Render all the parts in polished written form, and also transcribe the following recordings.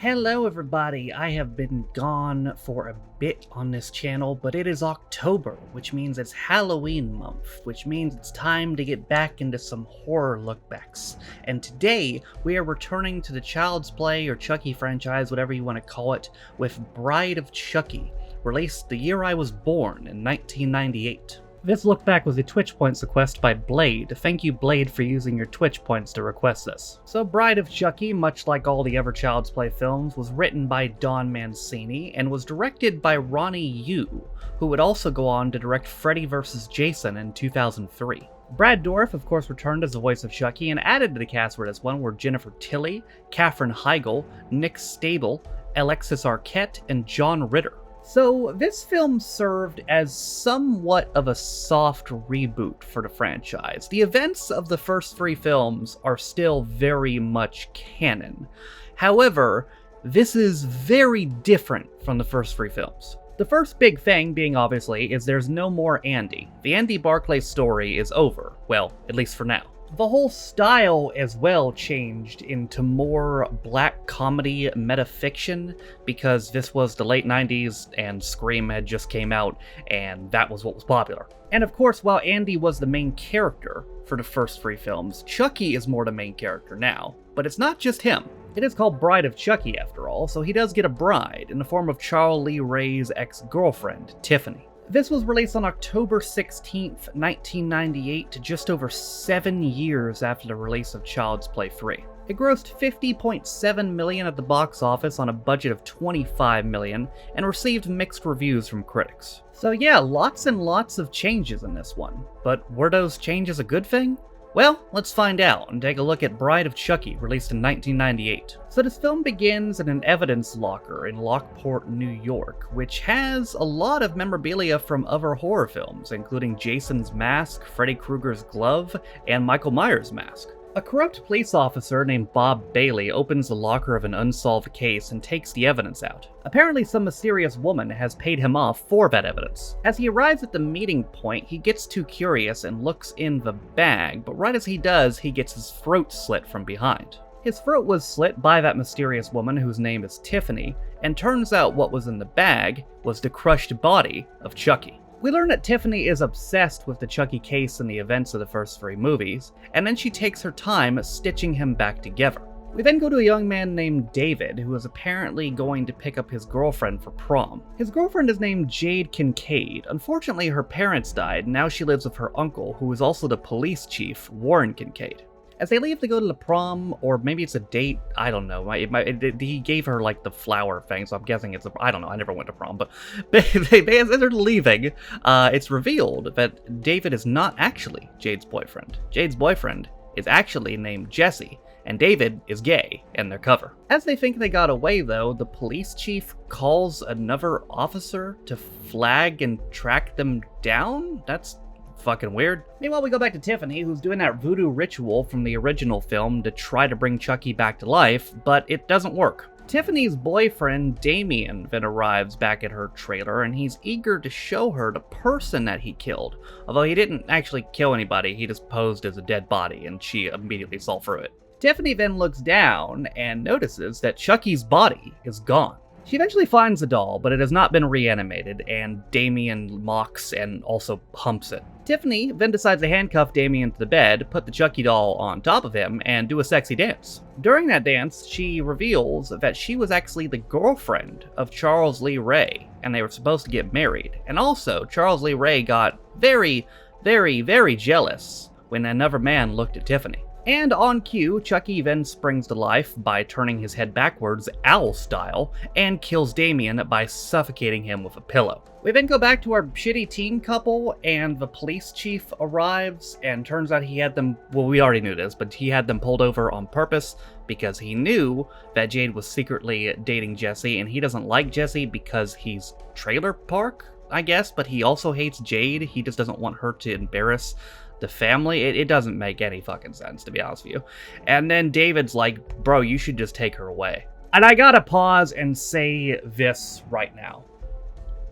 Hello everybody, I have been gone for a bit on this channel, but it is October, which means it's Halloween month, which means it's time to get back into some horror lookbacks. And today, we are returning to the Child's Play or Chucky franchise, whatever you want to call it, with Bride of Chucky, released the year I was born in 1998. This look back was a Twitch Points request by Blade. Thank you, Blade, for using your Twitch Points to request this. So Bride of Chucky, much like all the other Child's Play films, was written by Don Mancini and was directed by Ronnie Yu, who would also go on to direct Freddy vs. Jason in 2003. Brad Dourif, of course, returned as the voice of Chucky, and added to the cast for this one were Jennifer Tilly, Katherine Heigl, Nick Stable, Alexis Arquette, and John Ritter. So this film served as somewhat of a soft reboot for the franchise. The events of the first three films are still very much canon. However, this is very different from the first three films. The first big thing being, obviously, is there's no more Andy. The Andy Barclay story is over. Well, at least for now. The whole style as well changed into more black comedy metafiction because this was the late 90s and Scream had just came out and that was what was popular. And of course, while Andy was the main character for the first three films, Chucky is more the main character now. But it's not just him. It is called Bride of Chucky after all, so he does get a bride in the form of Charles Lee Ray's ex-girlfriend, Tiffany. This was released on October 16th, 1998, just over 7 years after the release of Child's Play 3. It grossed $50.7 million at the box office on a budget of $25 million, and received mixed reviews from critics. So yeah, lots and lots of changes in this one. But were those changes a good thing? Well, let's find out and take a look at Bride of Chucky, released in 1998. So this film begins in an evidence locker in Lockport, New York, which has a lot of memorabilia from other horror films, including Jason's mask, Freddy Krueger's glove, and Michael Myers' mask. A corrupt police officer named Bob Bailey opens the locker of an unsolved case and takes the evidence out. Apparently some mysterious woman has paid him off for that evidence. As he arrives at the meeting point, he gets too curious and looks in the bag, but right as he does, he gets his throat slit from behind. His throat was slit by that mysterious woman whose name is Tiffany, and turns out what was in the bag was the crushed body of Chucky. We learn that Tiffany is obsessed with the Chucky case and the events of the first three movies, and then she takes her time stitching him back together. We then go to a young man named David, who is apparently going to pick up his girlfriend for prom. His girlfriend is named Jade Kincaid. Unfortunately, her parents died, and now she lives with her uncle, who is also the police chief, Warren Kincaid. As they leave to go to the prom, or maybe it's a date, I don't know. He gave her, like, the flower thing, so I'm guessing it's I don't know, I never went to prom, but as they're leaving, it's revealed that David is not actually Jade's boyfriend. Jade's boyfriend is actually named Jesse, and David is gay, and they're cover. As they think they got away, though, the police chief calls another officer to flag and track them down? That's fucking weird. Meanwhile, we go back to Tiffany, who's doing that voodoo ritual from the original film to try to bring Chucky back to life, but it doesn't work. Tiffany's boyfriend, Damian, then arrives back at her trailer, and he's eager to show her the person that he killed. Although he didn't actually kill anybody, he just posed as a dead body, and she immediately saw through it. Tiffany then looks down and notices that Chucky's body is gone. She eventually finds the doll, but it has not been reanimated, and Damian mocks and also humps it. Tiffany then decides to handcuff Damian to the bed, put the Chucky doll on top of him, and do a sexy dance. During that dance, she reveals that she was actually the girlfriend of Charles Lee Ray, and they were supposed to get married. And also, Charles Lee Ray got very, very, very jealous when another man looked at Tiffany. And on cue, Chucky then springs to life by turning his head backwards, owl style, and kills Damian by suffocating him with a pillow. We then go back to our shitty teen couple, and the police chief arrives, and turns out he had them, well, we already knew this, but he had them pulled over on purpose because he knew that Jade was secretly dating Jesse, and he doesn't like Jesse because he's trailer park, I guess, but he also hates Jade. He just doesn't want her to embarrass the family. It doesn't make any fucking sense, to be honest with you. And then David's like, bro, you should just take her away. And I gotta pause and say this right now.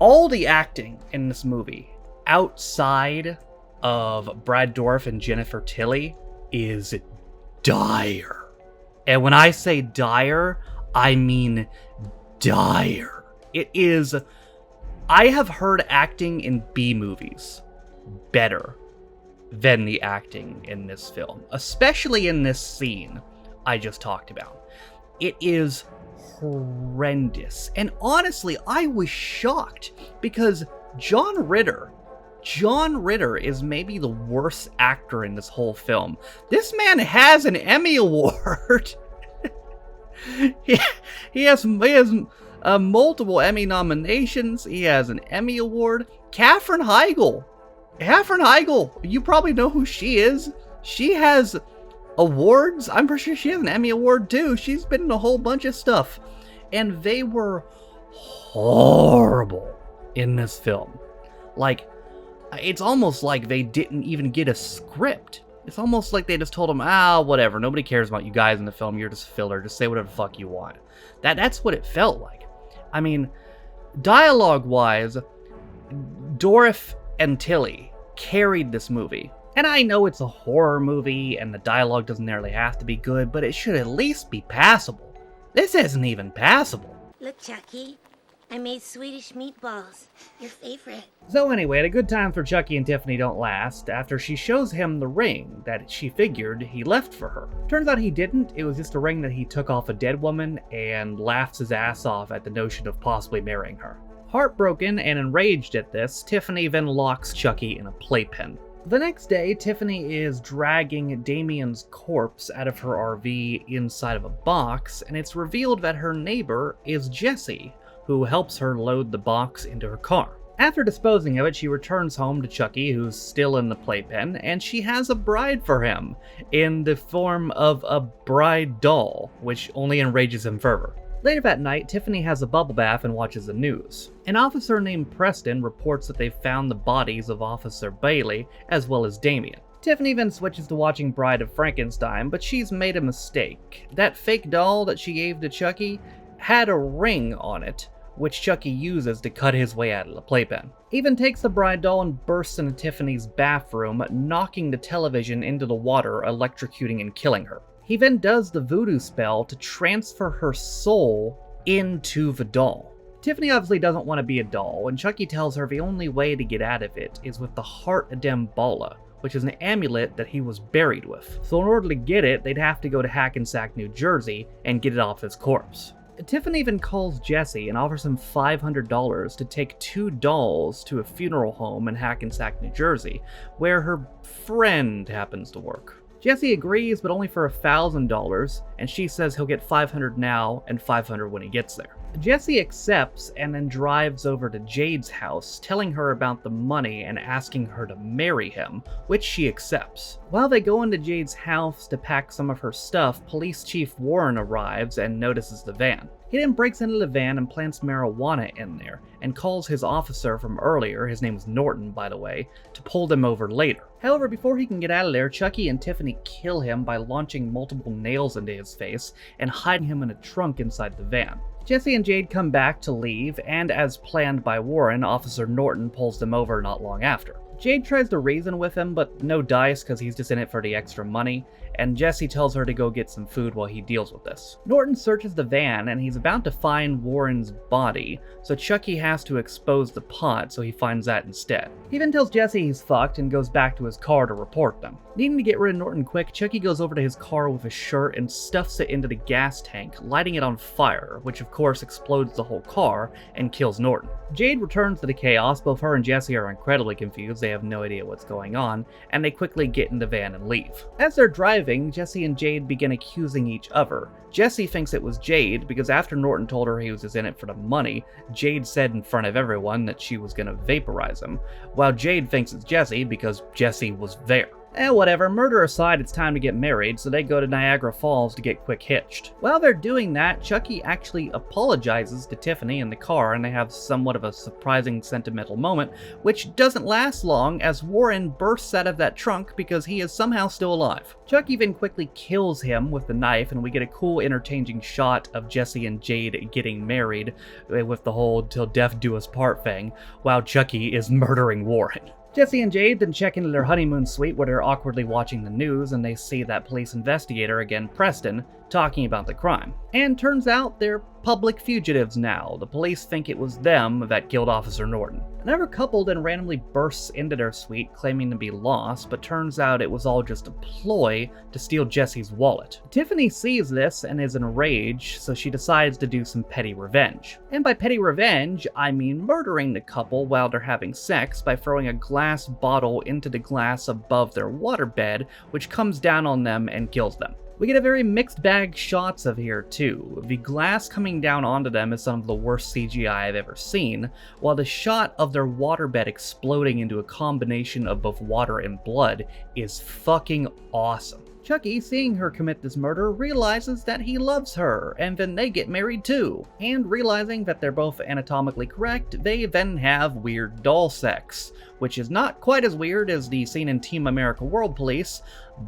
All the acting in this movie, outside of Brad Dourif and Jennifer Tilly, is dire. And when I say dire, I mean, dire. It is... I have heard acting in B movies better than the acting in this film, especially in this scene I just talked about. It is horrendous. And honestly, I was shocked because John Ritter is maybe the worst actor in this whole film. This man has an Emmy Award. he has multiple Emmy nominations. He has an Emmy Award. Katherine Heigl, you probably know who she is. She has awards. I'm pretty sure she has an Emmy Award too. She's been in a whole bunch of stuff. And they were horrible in this film. Like, it's almost like they didn't even get a script. It's almost like they just told them, whatever, nobody cares about you guys in the film, you're just filler, just say whatever the fuck you want. That's what it felt like. I mean, dialogue-wise, Dorif and Tilly carried this movie. And I know it's a horror movie, and the dialogue doesn't necessarily have to be good, but it should at least be passable. This isn't even passable. Look, Chucky, I made Swedish meatballs. Your favorite. So anyway, the good times for Chucky and Tiffany don't last after she shows him the ring that she figured he left for her. Turns out he didn't. It was just a ring that he took off a dead woman and laughs his ass off at the notion of possibly marrying her. Heartbroken and enraged at this, Tiffany then locks Chucky in a playpen. The next day, Tiffany is dragging Damian's corpse out of her RV inside of a box, and it's revealed that her neighbor is Jesse, who helps her load the box into her car. After disposing of it, she returns home to Chucky, who's still in the playpen, and she has a bride for him, in the form of a bride doll, which only enrages him further. Later that night, Tiffany has a bubble bath and watches the news. An officer named Preston reports that they've found the bodies of Officer Bailey, as well as Damian. Tiffany then switches to watching Bride of Frankenstein, but she's made a mistake. That fake doll that she gave to Chucky had a ring on it, which Chucky uses to cut his way out of the playpen. He even takes the bride doll and bursts into Tiffany's bathroom, knocking the television into the water, electrocuting and killing her. He then does the voodoo spell to transfer her soul into the doll. Tiffany obviously doesn't want to be a doll, and Chucky tells her the only way to get out of it is with the Heart of Damballa, which is an amulet that he was buried with. So in order to get it, they'd have to go to Hackensack, New Jersey, and get it off his corpse. Tiffany even calls Jesse and offers him $500 to take 2 dolls to a funeral home in Hackensack, New Jersey, where her friend happens to work. Jesse agrees, but only for $1,000, and she says he'll get $500 now and $500 when he gets there. Jesse accepts and then drives over to Jade's house, telling her about the money and asking her to marry him, which she accepts. While they go into Jade's house to pack some of her stuff, Police Chief Warren arrives and notices the van. He then breaks into the van and plants marijuana in there, and calls his officer from earlier, his name was Norton by the way, to pull them over later. However, before he can get out of there, Chucky and Tiffany kill him by launching multiple nails into his face and hiding him in a trunk inside the van. Jesse and Jade come back to leave, and as planned by Warren, Officer Norton pulls them over not long after. Jade tries to reason with him, but no dice because he's just in it for the extra money, and Jesse tells her to go get some food while he deals with this. Norton searches the van, and he's about to find Warren's body, so Chucky has to expose the pot, so he finds that instead. He then tells Jesse he's fucked and goes back to his car to report them. Needing to get rid of Norton quick, Chucky goes over to his car with a shirt and stuffs it into the gas tank, lighting it on fire, which of course explodes the whole car and kills Norton. Jade returns to the chaos. Both her and Jesse are incredibly confused, they have no idea what's going on, and they quickly get in the van and leave. As they're driving, Jesse and Jade begin accusing each other. Jesse thinks it was Jade because after Norton told her he was just in it for the money, Jade said in front of everyone that she was gonna vaporize him, while Jade thinks it's Jesse because Jesse was there. Whatever, murder aside, it's time to get married, so they go to Niagara Falls to get quick hitched. While they're doing that, Chucky actually apologizes to Tiffany in the car, and they have somewhat of a surprising sentimental moment, which doesn't last long as Warren bursts out of that trunk because he is somehow still alive. Chucky then quickly kills him with the knife, and we get a cool interchanging shot of Jesse and Jade getting married with the whole "till death do us part" thing, while Chucky is murdering Warren. Jesse and Jade then check into their honeymoon suite where they're awkwardly watching the news, and they see that police investigator, again Preston, talking about the crime. And turns out they're public fugitives now. The police think it was them that killed Officer Norton. Another couple then randomly bursts into their suite claiming to be lost, but turns out it was all just a ploy to steal Jesse's wallet. Tiffany sees this and is enraged, so she decides to do some petty revenge. And by petty revenge, I mean murdering the couple while they're having sex by throwing a glass bottle into the glass above their waterbed, which comes down on them and kills them. We get a very mixed bag shots of here too. The glass coming down onto them is some of the worst CGI I've ever seen, while the shot of their waterbed exploding into a combination of both water and blood is fucking awesome. Chucky, seeing her commit this murder, realizes that he loves her, and then they get married too. And realizing that they're both anatomically correct, they then have weird doll sex, which is not quite as weird as the scene in Team America World Police,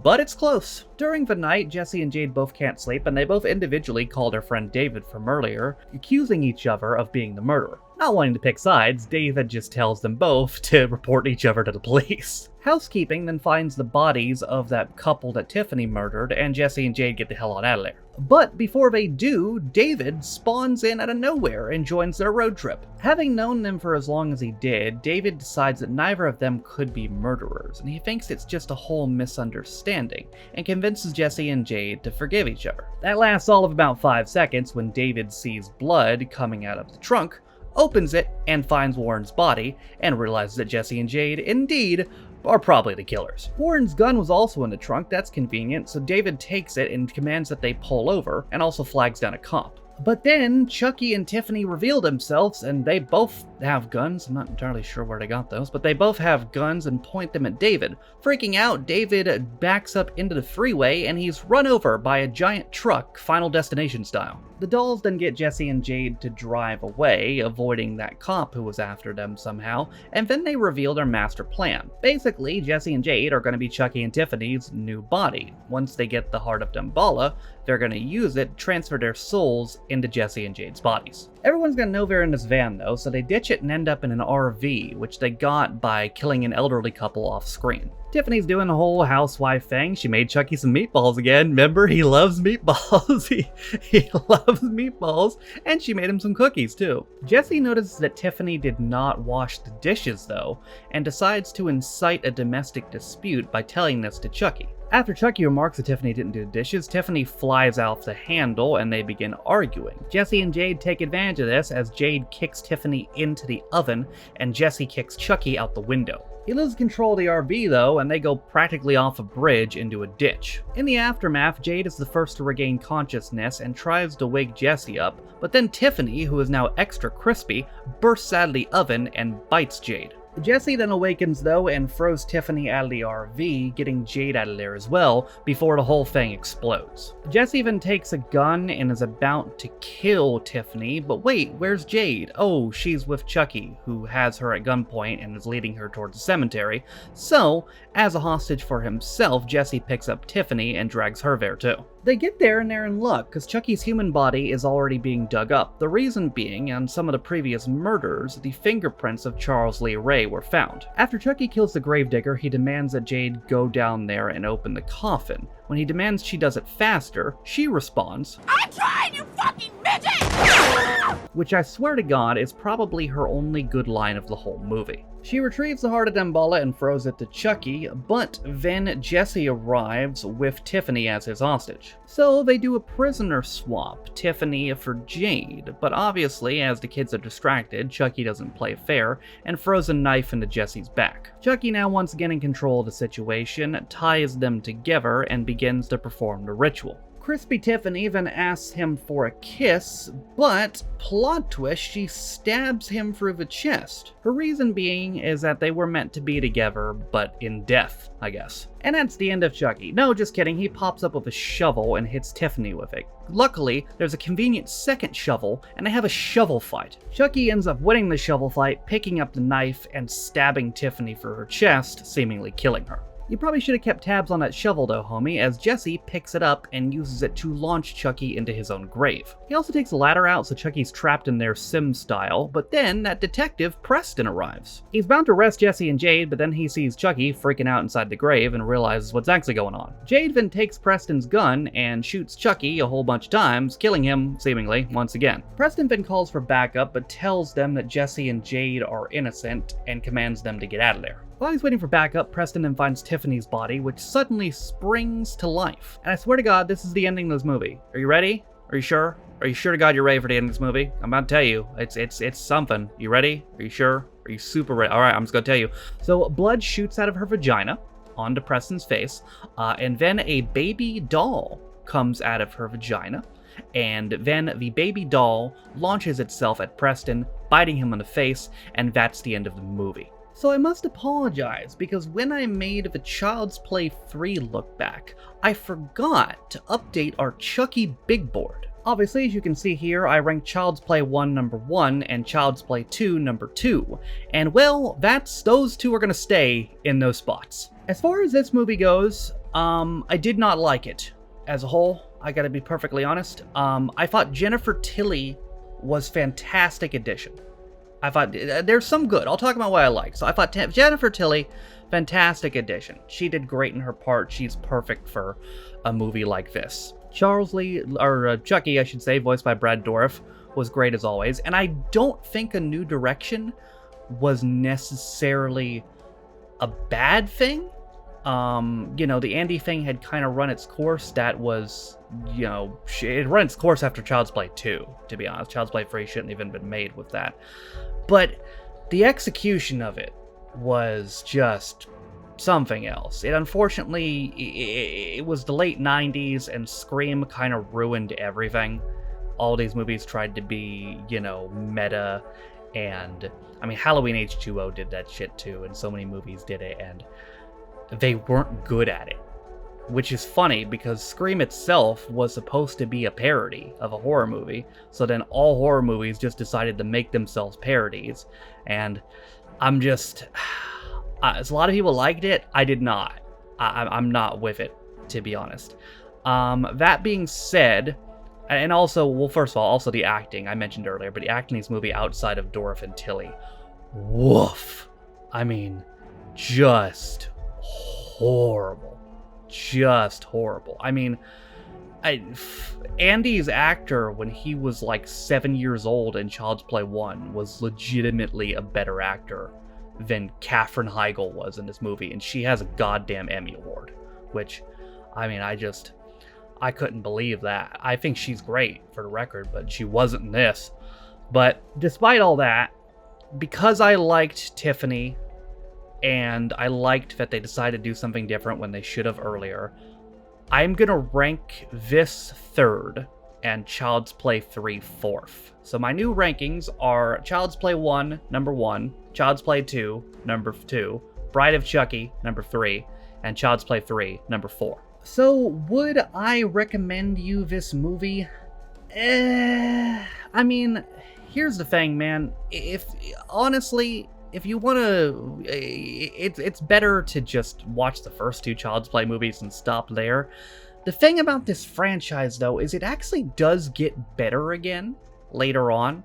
but it's close. During the night, Jesse and Jade both can't sleep, and they both individually call their friend David from earlier, accusing each other of being the murderer. Not wanting to pick sides, David just tells them both to report each other to the police. Housekeeping then finds the bodies of that couple that Tiffany murdered, and Jesse and Jade get the hell out of there. But before they do, David spawns in out of nowhere and joins their road trip. Having known them for as long as he did, David decides that neither of them could be murderers, and he thinks it's just a whole misunderstanding, and convinces Jesse and Jade to forgive each other. That lasts all of about 5 seconds when David sees blood coming out of the trunk, opens it, and finds Warren's body, and realizes that Jesse and Jade, indeed, are probably the killers. Warren's gun was also in the trunk, that's convenient, so David takes it and commands that they pull over, and also flags down a cop. But then, Chucky and Tiffany reveal themselves, and they both have guns. I'm not entirely sure where they got those, but they both have guns and point them at David. Freaking out, David backs up into the freeway, and he's run over by a giant truck, Final Destination style. The dolls then get Jesse and Jade to drive away, avoiding that cop who was after them somehow, and then they reveal their master plan. Basically, Jesse and Jade are going to be Chucky and Tiffany's new body. Once they get the heart of Damballa, they're going to use it to transfer their souls into Jesse and Jade's bodies. Everyone's going to know they're in this van though, so they ditch it and end up in an RV, which they got by killing an elderly couple off screen. Tiffany's doing the whole housewife thing. She made Chucky some meatballs again. Remember, he loves meatballs. he loves meatballs. And she made him some cookies too. Jesse notices that Tiffany did not wash the dishes though, and decides to incite a domestic dispute by telling this to Chucky. After Chucky remarks that Tiffany didn't do the dishes, Tiffany flies off the handle and they begin arguing. Jesse and Jade take advantage of this as Jade kicks Tiffany into the oven and Jesse kicks Chucky out the window. He loses control of the RV though, and they go practically off a bridge into a ditch. In the aftermath, Jade is the first to regain consciousness and tries to wake Jesse up, but then Tiffany, who is now extra crispy, bursts out of the oven and bites Jade. Jesse then awakens though and throws Tiffany out of the RV, getting Jade out of there as well, before the whole thing explodes. Jesse then takes a gun and is about to kill Tiffany, but wait, where's Jade? Oh, she's with Chucky, who has her at gunpoint and is leading her towards the cemetery. So, as a hostage for himself, Jesse picks up Tiffany and drags her there too. They get there and they're in luck, because Chucky's human body is already being dug up. The reason being, on some of the previous murders, the fingerprints of Charles Lee Ray were found. After Chucky kills the gravedigger, he demands that Jade go down there and open the coffin. When he demands she does it faster, she responds, "I tried, you fucking midget!" Which I swear to God is probably her only good line of the whole movie. She retrieves the heart of Damballa and throws it to Chucky, but then Jesse arrives with Tiffany as his hostage. So they do a prisoner swap, Tiffany for Jade, but obviously as the kids are distracted, Chucky doesn't play fair and throws a knife into Jesse's back. Chucky, now once again in control of the situation, ties them together and begins to perform the ritual. Crispy Tiffany then asks him for a kiss, but, plot twist, she stabs him through the chest. Her reason being is that they were meant to be together, but in death, I guess. And that's the end of Chucky. No, just kidding, he pops up with a shovel and hits Tiffany with it. Luckily, there's a convenient second shovel, and they have a shovel fight. Chucky ends up winning the shovel fight, picking up the knife and stabbing Tiffany through her chest, seemingly killing her. You probably should have kept tabs on that shovel though, homie, as Jesse picks it up and uses it to launch Chucky into his own grave. He also takes a ladder out so Chucky's trapped in their sim style, but then that detective, Preston, arrives. He's bound to arrest Jesse and Jade, but then he sees Chucky freaking out inside the grave and realizes what's actually going on. Jade then takes Preston's gun and shoots Chucky a whole bunch of times, killing him, seemingly, once again. Preston then calls for backup, but tells them that Jesse and Jade are innocent and commands them to get out of there. While he's waiting for backup, Preston then finds Tiffany's body, which suddenly springs to life. And I swear to God, this is the ending of this movie. Are you ready? Are you sure? Are you sure to God you're ready for the end of this movie? I'm about to tell you. It's something. You ready? Are you sure? Are you super ready? Alright, I'm just gonna tell you. So, blood shoots out of her vagina onto Preston's face, and then a baby doll comes out of her vagina, and then the baby doll launches itself at Preston, biting him on the face, and that's the end of the movie. So I must apologize, because when I made the Child's Play 3 look back, I forgot to update our Chucky big board. Obviously, as you can see here, I ranked Child's Play 1 number 1 and Child's Play 2 number 2. And well, those two are gonna stay in those spots. As far as this movie goes, I did not like it. As a whole, I gotta be perfectly honest. I thought Jennifer Tilly was fantastic addition. I thought there's some good. I'll talk about what I like. So I thought Jennifer Tilly, fantastic addition. She did great in her part. She's perfect for a movie like this. Chucky, I should say, voiced by Brad Dourif, was great as always. And I don't think A New Direction was necessarily a bad thing. The Andy thing had kind of run its course. That was, it ran its course after Child's Play 2, to be honest. Child's Play 3 shouldn't even been made with that. But the execution of it was just something else. It unfortunately, it was the late 90s, and Scream kind of ruined everything. All these movies tried to be, meta, and, Halloween H2O did that shit too, and so many movies did it, and they weren't good at it. Which is funny, because Scream itself was supposed to be a parody of a horror movie, so then all horror movies just decided to make themselves parodies, and I'm just... as a lot of people liked it, I did not. I'm not with it, to be honest. That being said, and also, well, first of all, also the acting, I mentioned earlier, but the acting in this movie outside of Dourif and Tilly, woof. Just horrible. Just horrible. Andy's actor, when he was like 7 years old in Child's Play 1, was legitimately a better actor than Katherine Heigl was in this movie, and she has a goddamn Emmy Award, which, I couldn't believe that. I think she's great, for the record, but she wasn't in this. But despite all that, because I liked Tiffany, and I liked that they decided to do something different when they should have earlier, I'm gonna rank this third and Child's Play 3 fourth. So my new rankings are Child's Play 1, number 1, Child's Play 2, number 2, Bride of Chucky, number 3, and Child's Play 3, number 4. So would I recommend you this movie? Here's the thing, man. If you want to, it's better to just watch the first two Child's Play movies and stop there. The thing about this franchise, though, is it actually does get better again later on.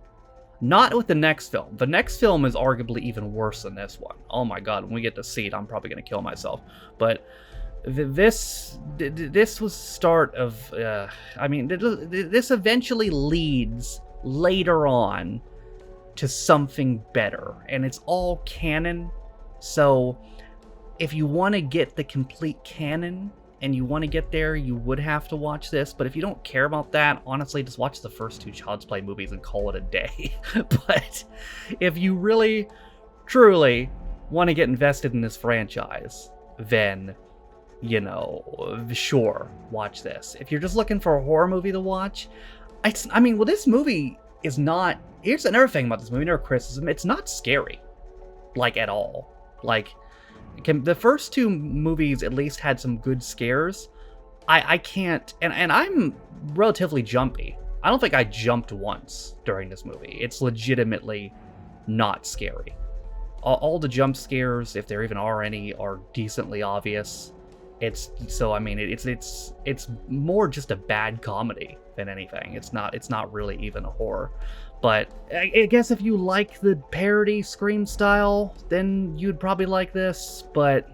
Not with the next film. The next film is arguably even worse than this one. Oh my god, when we get to see it, I'm probably going to kill myself. But this was the start of, this eventually leads later on to something better, and it's all canon. So if you want to get the complete canon and you want to get there, you would have to watch this. But if you don't care about that, honestly, just watch the first two Child's Play movies and call it a day. But if you really truly want to get invested in this franchise, then sure, watch this. If you're just looking for a horror movie to watch, this movie is not... Here's another thing about this movie, another criticism. It's not scary. At all. The first two movies at least had some good scares. I can't... And I'm relatively jumpy. I don't think I jumped once during this movie. It's legitimately not scary. all the jump scares, if there even are any, are decently obvious. It's more just a bad comedy than anything. It's not really even a horror. But I guess if you like the parody Scream style, then you'd probably like this. But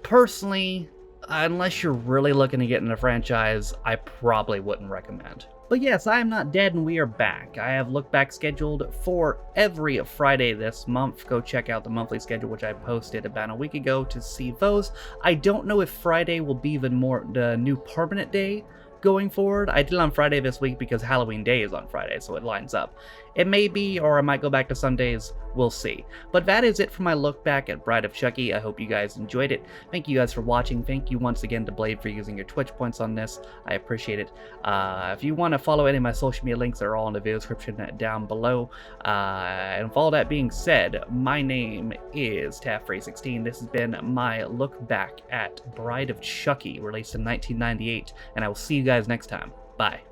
personally, unless you're really looking to get in the franchise, I probably wouldn't recommend. But yes, I am not dead and we are back. I have look back scheduled for every Friday this month. Go check out the monthly schedule, which I posted about a week ago to see those. I don't know if Friday will be the new permanent day going forward. I did it on Friday this week because Halloween Day is on Friday, so it lines up. It may be, or I might go back to Sundays. We'll see. But that is it for my look back at Bride of Chucky. I hope you guys enjoyed it. Thank you guys for watching. Thank you once again to Blade for using your Twitch points on this. I appreciate it. If you want to follow any of my social media links, they're all in the video description down below. And with all that being said, my name is Taffrey16. This has been my look back at Bride of Chucky, released in 1998, and I will see you guys next time. Bye.